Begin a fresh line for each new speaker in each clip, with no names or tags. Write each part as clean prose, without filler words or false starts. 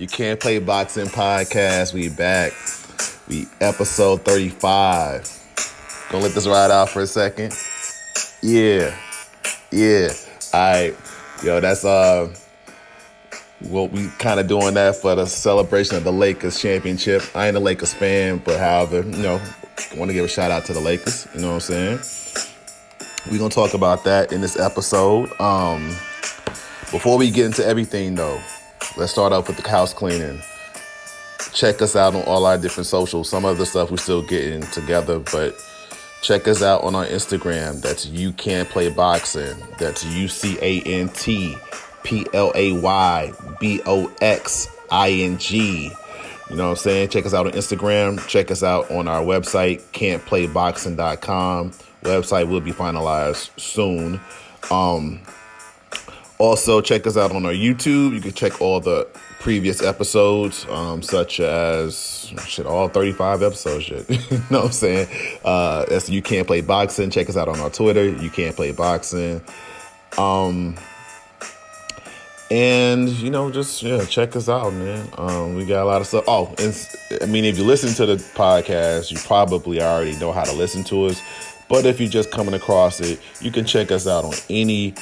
You Can't Play Boxing podcast. We back. We episode 35. Gonna let this ride out for a second. Yeah. Alright. Yo, that's well, we kind of doing that for the celebration of the Lakers championship. I ain't a Lakers fan, but however, I want to give a shout out to the Lakers. You know what I'm saying? We're gonna talk about that in this episode. Before we get into everything though, let's start off with the house cleaning. Check us out on all our different socials. Some of the stuff we're still getting together, but check us out on our Instagram. That's You Can't Play Boxing. That's UCANTPLAYBOXING. You know what I'm saying? Check us out on Instagram. Check us out on our website, can'tplayboxing.com. Website will be finalized soon. Also, check us out on our YouTube. You can check all the previous episodes, such as all 35 episodes. You know what I'm saying? That's You Can't Play Boxing. Check us out on our Twitter. You Can't Play Boxing. And check us out, man. We got a lot of stuff. Oh, and if you listen to the podcast, you probably already know how to listen to us. But if you're just coming across it, you can check us out on any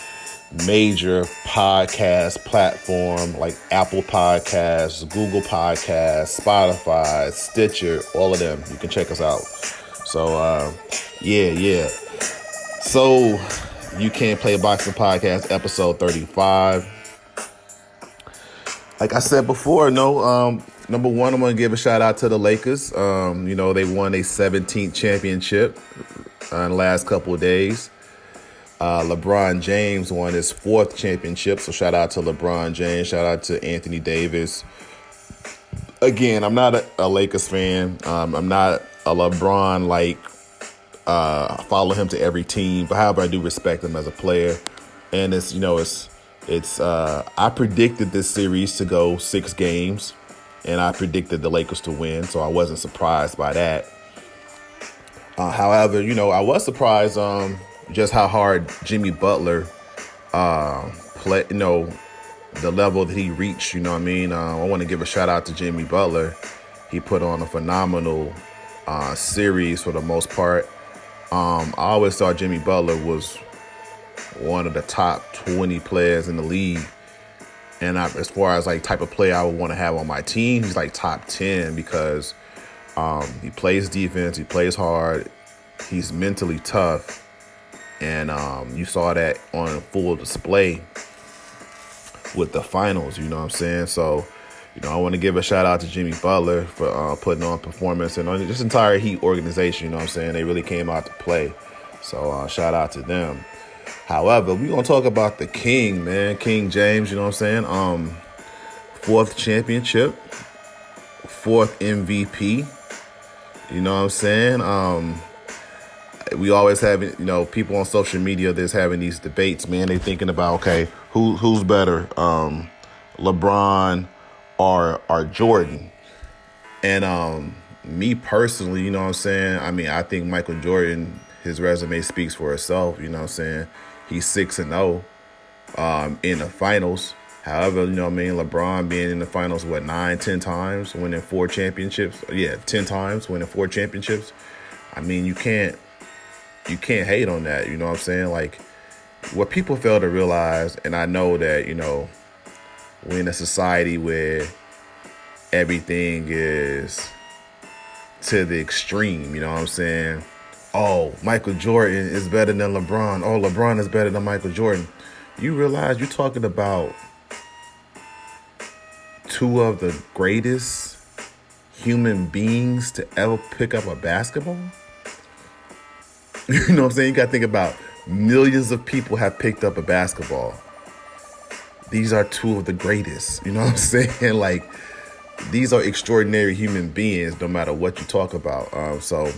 major podcast platform like Apple Podcasts, Google Podcasts, Spotify, Stitcher, all of them. You can check us out. So, So, You Can't Play Boxing podcast, episode 35. Like I said before, number one, I'm going to give a shout out to the Lakers. They won a 17th championship in the last couple of days. LeBron James won his 4th championship, so shout out to LeBron James. Shout out to Anthony Davis. Again, I'm not a Lakers fan. I'm not a LeBron, follow him to every team. But however, I do respect him as a player. And I predicted this series to go 6 games, and I predicted the Lakers to win, so I wasn't surprised by that. However, I was surprised just how hard Jimmy Butler played, the level that he reached, I want to give a shout out to Jimmy Butler. He put on a phenomenal series for the most part. I always thought Jimmy Butler was one of the top 20 players in the league. And as far as type of player I would want to have on my team, he's top 10 because he plays defense, he plays hard, he's mentally tough. And you saw that on full display with the finals, you know what I'm saying? So, I want to give a shout out to Jimmy Butler for putting on performance and on this entire Heat organization, you know what I'm saying? They really came out to play. So shout out to them. However, we're going to talk about the King, man. King James, you know what I'm saying? 4th championship, 4th MVP. You know what I'm saying? We always have, people on social media that's having these debates, man. They thinking about, okay, who's better, LeBron or Jordan? And me personally, you know what I'm saying? I think Michael Jordan, his resume speaks for itself, you know what I'm saying? He's 6-0 in the finals. However, LeBron being in the finals, 9-10 times, winning 4 championships. Yeah, 10 times, winning 4 championships. You can't hate on that, you know what I'm saying? What people fail to realize, and I know that, we're in a society where everything is to the extreme, you know what I'm saying? Oh, Michael Jordan is better than LeBron. Oh, LeBron is better than Michael Jordan. You realize you're talking about 2 of the greatest human beings to ever pick up a basketball? You know what I'm saying? You got to think about millions of people have picked up a basketball. These are 2 of the greatest. You know what I'm saying? These are extraordinary human beings no matter what you talk about. So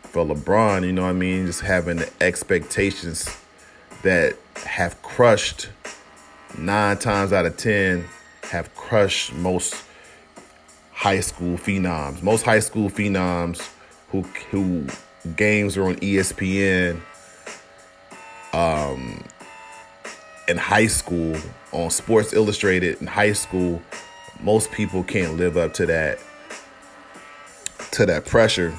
for LeBron, you know what I mean, just having the expectations that have crushed 9 times out of 10 have crushed most high school phenoms. Most high school phenoms who games are on ESPN in high school, on Sports Illustrated in high school, most people can't live up to that pressure.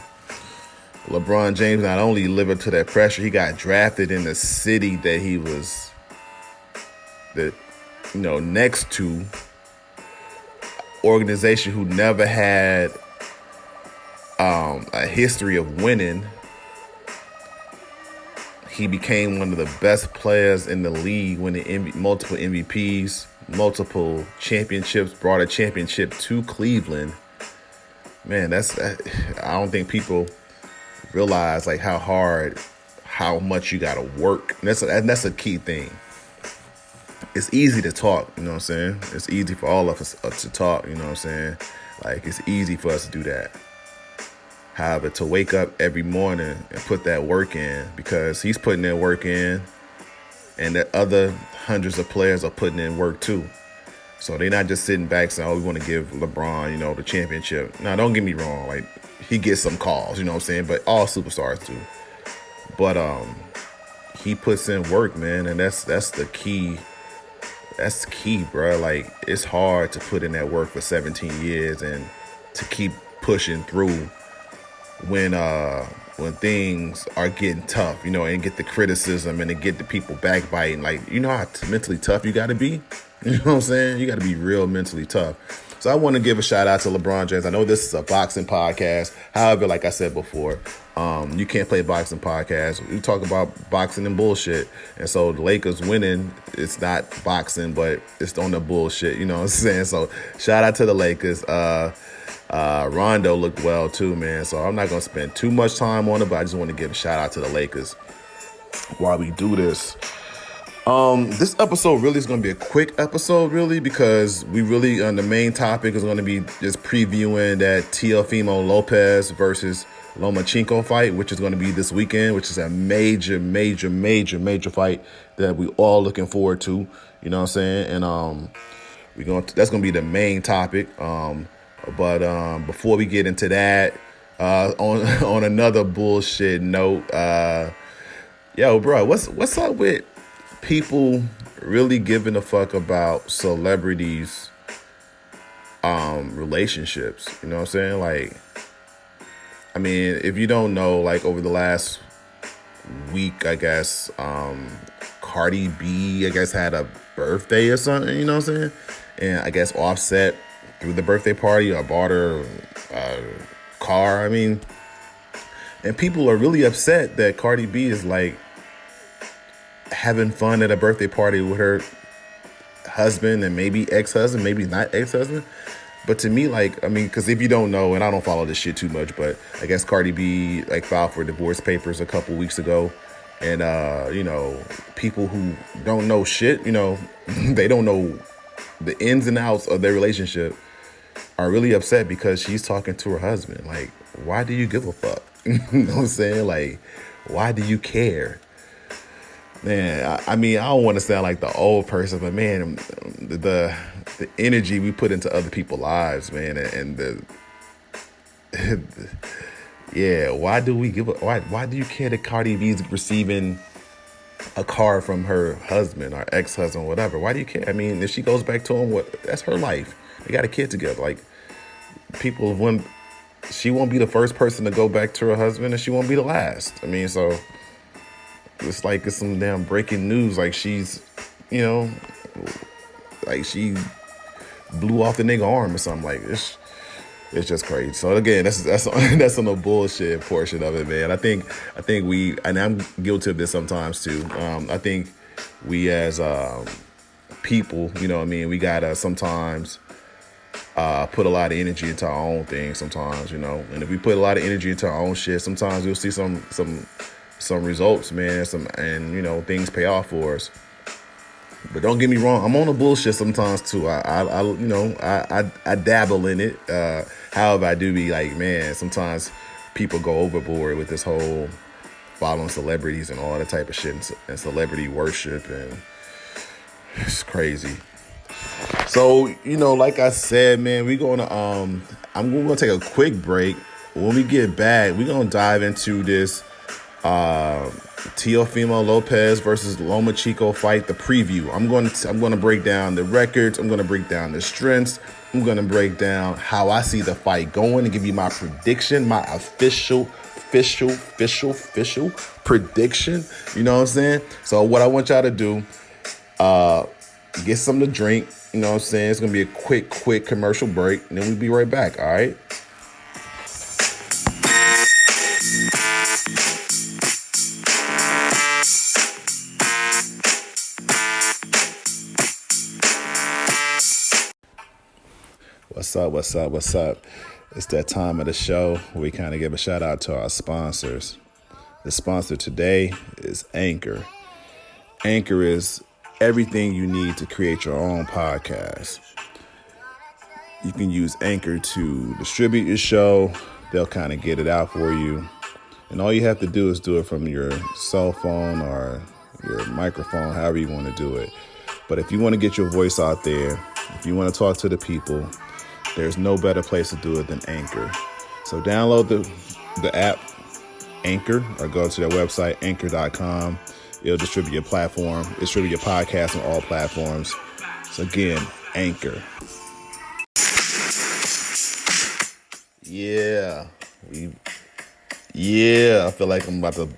LeBron James not only lived up to that pressure, he got drafted in the city that he was next to, organization who never had a history of winning. He became one of the best players in the league, winning multiple MVPs, multiple championships, brought a championship to Cleveland. Man, I don't think people realize like how much you gotta work. And that's a key thing. It's easy to talk, you know what I'm saying? It's easy for all of us to talk, you know what I'm saying? Like, it's easy for us to do that. However, to wake up every morning and put that work in, because he's putting that work in, and the other hundreds of players are putting in work too. So they're not just sitting back saying, oh, we want to give LeBron, the championship. Now, don't get me wrong. Like, he gets some calls, you know what I'm saying? But all superstars do. But he puts in work, man, and that's the key. That's the key, bro. Like, it's hard to put in that work for 17 years and to keep pushing through when things are getting tough, and get the criticism and to get the people backbiting. Like, you know how mentally tough you got to be? You know what I'm saying? You got to be real mentally tough. So I want to give a shout out to LeBron James. I know this is a boxing podcast. However, like I said before, you can't play boxing podcast. We talk about boxing and bullshit. And so the Lakers winning, it's not boxing, but it's on the bullshit. You know what I'm saying? So shout out to the Lakers. Rondo looked well too, man. So I'm not going to spend too much time on it, but I just want to give a shout out to the Lakers while we do this. This episode really is going to be a quick episode, really, because we really, the main topic is going to be just previewing that Teofimo Lopez versus Lomachenko fight, which is going to be this weekend, which is a major, major, major, major fight that we all looking forward to. You know what I'm saying? And that's going to be the main topic. But before we get into that, on another bullshit note, yo, bro, what's up with people really giving a fuck about celebrities' relationships? You know what I'm saying? Like, I mean, if you don't know, like, over the last week, I guess, Cardi B, I guess, had a birthday or something, you know what I'm saying? And I guess Offset threw the birthday party. I bought her a car. I mean, and people are really upset that Cardi B is, like, having fun at a birthday party with her husband and maybe ex-husband, maybe not ex-husband. But to me, like, I mean, because if you don't know, and I don't follow this shit too much, but I guess Cardi B, like, filed for divorce papers a couple weeks ago. And, people who don't know shit, they don't know the ins and outs of their relationship, are really upset because she's talking to her husband. Like, why do you give a fuck? You know what I'm saying? Like, why do you care? Man, I mean, I don't want to sound like the old person, but man, the energy we put into other people's lives, man, and yeah, why do you care that Cardi B's receiving a car from her husband or ex-husband, whatever? Why do you care? I mean, if she goes back to him, that's her life. They got a kid together. Like, she won't be the first person to go back to her husband, and she won't be the last. I mean, so it's like it's some damn breaking news. Like, she's, like she blew off the nigga arm or something. Like, it's just crazy. So again, that's on the bullshit portion of it, man. I think we, and I'm guilty of this sometimes too. I think we as people, you know what I mean, we gotta sometimes put a lot of energy into our own things sometimes, and if we put a lot of energy into our own shit, sometimes we'll see some results, man, and things pay off for us. But don't get me wrong, I'm on the bullshit sometimes too. I dabble in it. However, I do be like, man, sometimes people go overboard with this whole following celebrities and all that type of shit and celebrity worship, and it's crazy. So, like I said, man, I'm gonna take a quick break. When we get back, we're gonna dive into this Teofimo Lopez versus Lomachenko fight, the preview. I'm going to break down the records. I'm going to break down the strengths. I'm going to break down how I see the fight going and give you my prediction, my official prediction. You know what I'm saying? So what I want y'all to do, get something to drink. You know what I'm saying? It's going to be a quick commercial break, and then we'll be right back, all right? What's up? It's that time of the show where we kind of give a shout out to our sponsors. The sponsor today is Anchor. Anchor is everything you need to create your own podcast. You can use Anchor to distribute your show. They'll kind of get it out for you. And all you have to do is do it from your cell phone or your microphone, however you want to do it. But if you want to get your voice out there, if you want to talk to the people, there's no better place to do it than Anchor. So download the app, Anchor, or go to their website, anchor.com. It'll distribute your podcast on all platforms. So again, Anchor. Yeah, I feel like I'm about to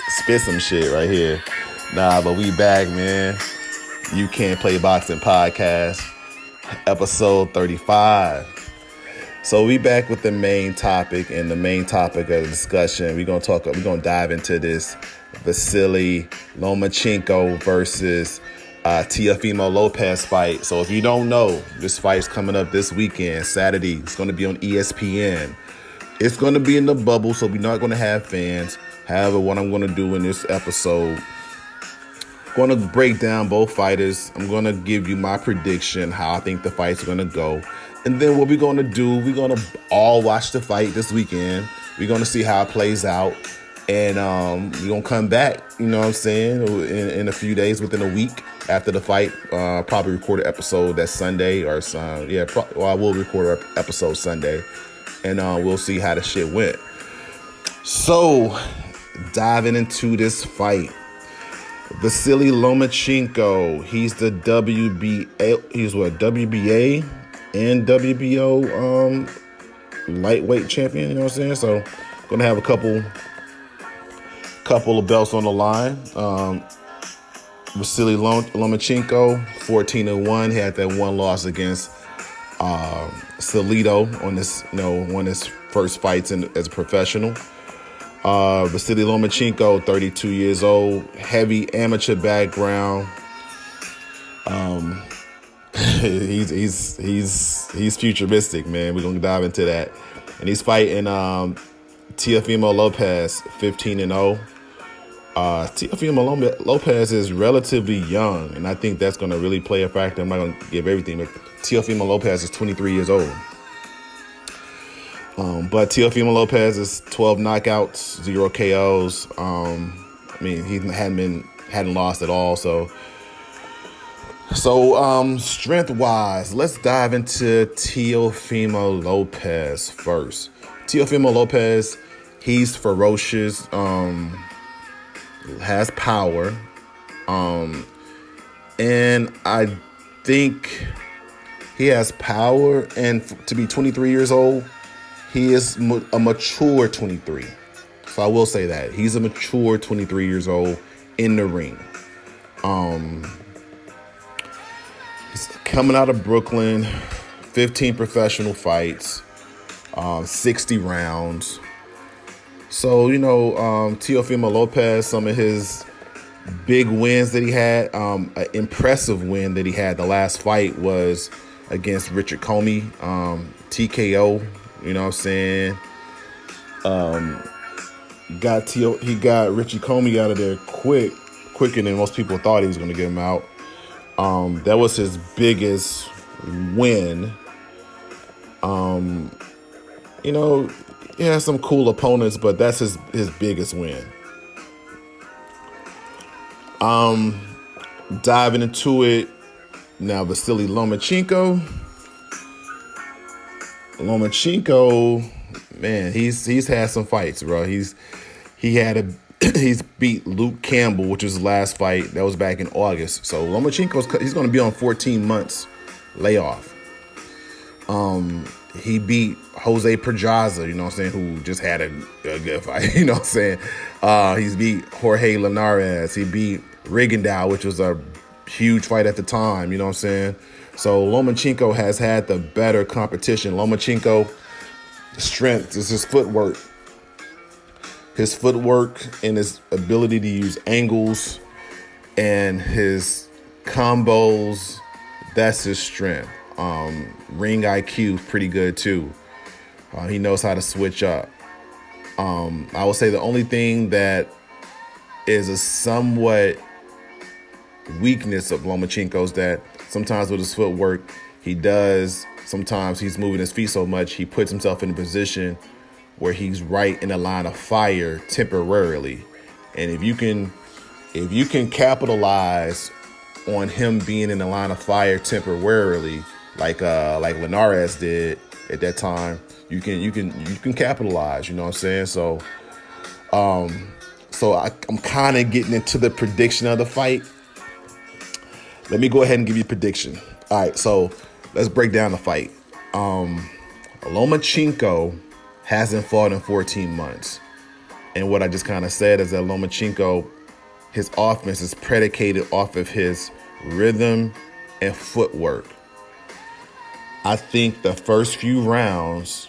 spit some shit right here. Nah, but we back, man. You Can't Play Boxing Podcast, episode 35. So we back with the main topic, and the main topic of the discussion. We're gonna dive into this Vasyl Lomachenko versus Teofimo Lopez fight. So if you don't know, this fight's coming up this weekend, Saturday. It's going to be on ESPN. It's going to be in the bubble, so we're not going to have fans. However, what I'm going to do in this episode, I'm going to break down both fighters. I'm going to give you my prediction, how I think the fight's going to go. And then what we're going to do, we're going to all watch the fight this weekend. We're going to see how it plays out. And we're going to come back, you know what I'm saying, in a few days, within a week after the fight. Probably record an episode that Sunday or I will record an episode Sunday. And we'll see how the shit went. So, diving into this fight. Vasyl Lomachenko, he's the WBA and WBO lightweight champion, you know what I'm saying? So, gonna have a couple of belts on the line. Vasyl Lomachenko, 14-1. He had that one loss against Salito on this, one of his first fights as a professional. Vasyl Lomachenko, 32 years old, heavy amateur background. He's futuristic, man. We're gonna dive into that, and he's fighting Teofimo Lopez, 15-0. Teofimo Lopez is relatively young, and I think that's going to really play a factor. I'm not going to give everything, but Teofimo Lopez is 23 years old. But Teofimo Lopez is 12 knockouts, 0 KOs. He hadn't lost at all. So strength-wise, let's dive into Teofimo Lopez first. Teofimo Lopez, he's ferocious, has power, and I think he has power, and to be 23 years old, he is a mature 23. So I will say that. He's a mature 23 years old in the ring. He's coming out of Brooklyn, 15 professional fights, 60 rounds. So, Teofimo Lopez, some of his big wins that he had, an impressive win that he had the last fight was against Richard Comey, TKO, you know what I'm saying? He got Richie Comey out of there quicker than most people thought he was going to get him out. That was his biggest win. He has some cool opponents, but that's his biggest win. Diving into it now, Vasyl Lomachenko, man, he's had some fights, bro. He's beat Luke Campbell, which was his last fight. That was back in August. So Lomachenko's he's going to be on 14 months layoff. He beat Jose Pedraza, you know what I'm saying, who just had a good fight, you know what I'm saying. He's beat Jorge Linares. He beat Rigondeaux, which was a huge fight at the time, you know what I'm saying. So Lomachenko has had the better competition. Lomachenko, strength is his footwork. His footwork and his ability to use angles and his combos, that's his strength. Ring IQ is pretty good too. He knows how to switch up. I would say the only thing that is a somewhat weakness of Lomachenko is that sometimes with his footwork, sometimes he's moving his feet so much, he puts himself in a position where he's right in the line of fire temporarily. And if you can capitalize on him being in the line of fire temporarily, like Linares did at that time, you can capitalize, you know what I'm saying? So I'm kind of getting into the prediction of the fight. Let me go ahead and give you a prediction. All right, so let's break down the fight. Lomachenko hasn't fought in 14 months. And what I just kind of said is that Lomachenko, his offense is predicated off of his rhythm and footwork. I think the first few rounds,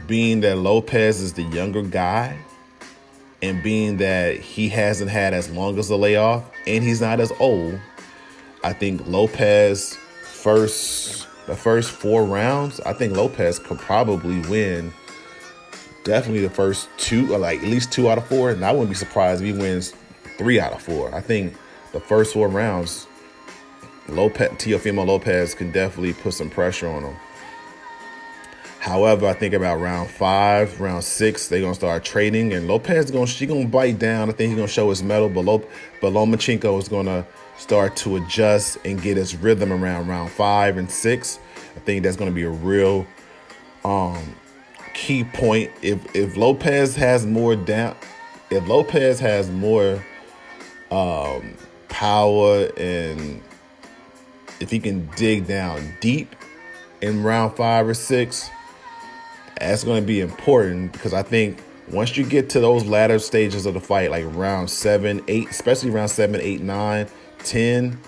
being that Lopez is the younger guy and being that he hasn't had as long as a layoff and he's not as old, I think Lopez the first 4 rounds, I think Lopez could probably win definitely the first 2, or like at least 2 out of 4. And I wouldn't be surprised if he wins 3 out of 4. I think the first 4 rounds, Teofimo Lopez can definitely put some pressure on him. However, I think about round 5, round 6, they're going to start trading. And Lopez is going to bite down. I think he's going to show his mettle. But Lomachenko is going to start to adjust and get his rhythm around round 5 and 6. I think that's going to be a real key point. If Lopez has more power, and if he can dig down deep in round 5 or 6, that's going to be important, because I think once you get to those latter stages of the fight, like round 7, 8, especially round 7, 8, 9, 10,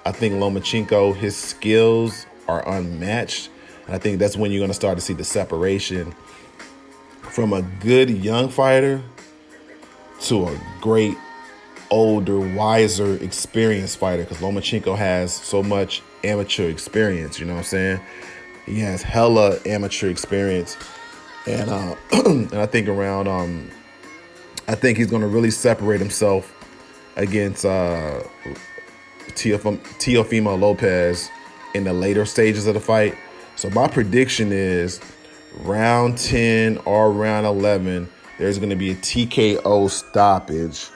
I think Lomachenko, his skills are unmatched. And I think that's when you're going to start to see the separation from a good young fighter to a great, older, wiser, experienced fighter, because Lomachenko has so much amateur experience, you know what I'm saying? He has hella amateur experience. And and I think I think he's going to really separate himself against Teofimo Lopez in the later stages of the fight. So my prediction is round 10 or round 11, there's going to be a TKO stoppage.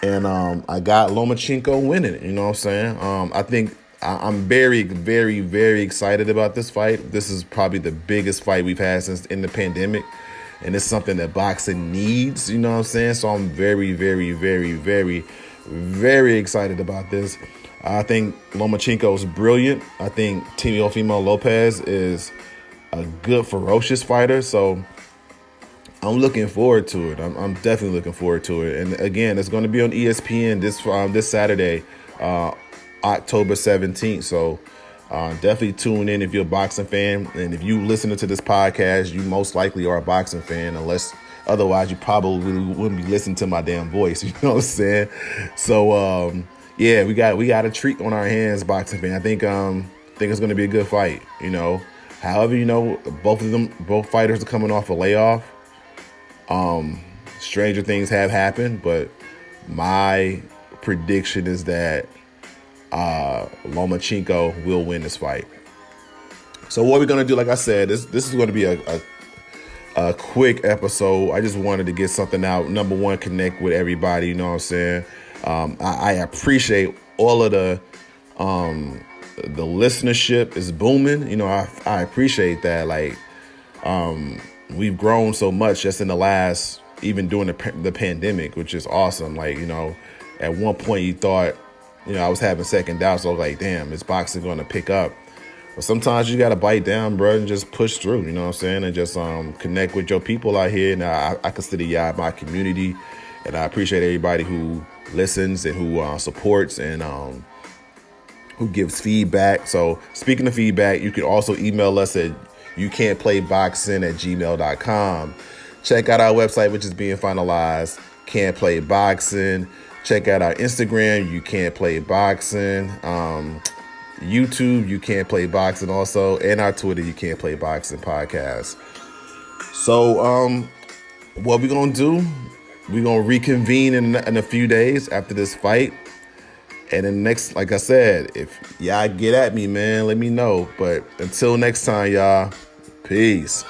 And I got Lomachenko winning it, you know what I'm saying? I think I'm very, very, very excited about this fight. This is probably the biggest fight we've had since in the pandemic. And it's something that boxing needs, you know what I'm saying? So I'm very, very, very, very, very excited about this. I think Lomachenko is brilliant. I think Teofimo Lopez is a good, ferocious fighter. So I'm looking forward to it. I'm definitely looking forward to it. And again, it's going to be on ESPN this Saturday, October 17th. So definitely tune in if you're a boxing fan. And if you listen to this podcast, you most likely are a boxing fan, unless otherwise you probably wouldn't be listening to my damn voice. You know what I'm saying? So yeah, we got a treat on our hands, boxing fan. I think it's going to be a good fight. You know, however, you know, both fighters are coming off a layoff. Stranger things have happened, but my prediction is that Lomachenko will win this fight. So what we're gonna do, like I said, this is going to be a quick episode. I just wanted to get something out. Number one, connect with everybody. You know what I'm saying? I appreciate all of the listenership is booming. You know, I appreciate that. Like, we've grown so much just in the last, even during the pandemic, which is awesome. Like, you know, at one point you thought, you know, I was having second doubts. So I was like, damn, is boxing going to pick up? But sometimes you got to bite down, bro, and just push through, you know what I'm saying? And just connect with your people out here. And I consider y'all my community. And I appreciate everybody who listens and who supports and who gives feedback. So speaking of feedback, you can also email us at youcan'tplayboxing@gmail.com. Check out our website, which is being finalized, Can't Play Boxing. Check out our Instagram, You Can't Play Boxing. YouTube, You Can't Play Boxing also. And our Twitter, You Can't Play Boxing podcast. So what we're going to do, we're going to reconvene in a few days after this fight. And then next, like I said, if y'all get at me, man, let me know. But until next time, y'all, peace.